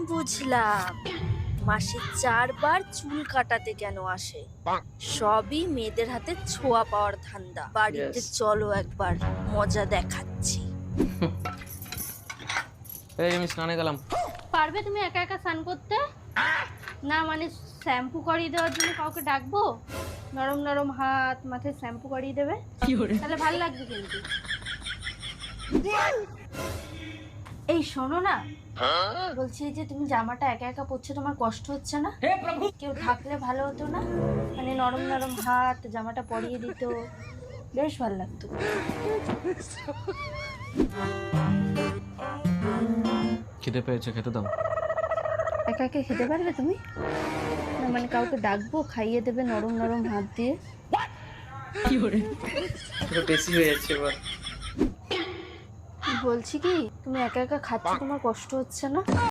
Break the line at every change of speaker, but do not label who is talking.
বুঝলাম মাসে 4 বার চুল কাটাতে কেন আসে। সবই মেয়েদের হাতে ছোঁয়া পাওয়ার ধান্দা। বাড়িতে
Yes.
চলো একবার মজা দেখাচ্ছি।
এই আমি স্নানে গেলাম।
পারবে তুমি একা একা স্নান করতে? না মানে শ্যাম্পু করিয়ে দেওয়ার জন্য কাউকে ডাকবো? নরম নরম হাত মাথায় শ্যাম্পু করিয়ে দেবে, তাহলে ভালো লাগবে কিন্তু। এই শোনো না, বলছি যে তুমি জামাটা একা একা পরছো, তোমার কষ্ট হচ্ছে না? কেউ থাকলে ভালো হতো না, মানে নরম নরম হাত জামাটা পরিয়ে দিত, বেশ ভালো লাগতো।
খিদে পেয়েছে, খেতে দাও।
একা একা খেতে পারবে তুমি? না মানে কাউকে ডাকবো, খাইয়ে দেবে নরম নরম হাত দিয়ে?
বেশি হয়ে যাচ্ছে এবার।
বলছি কি, তুমি একা একা খাচ্ছ, তোমার কষ্ট হচ্ছে না?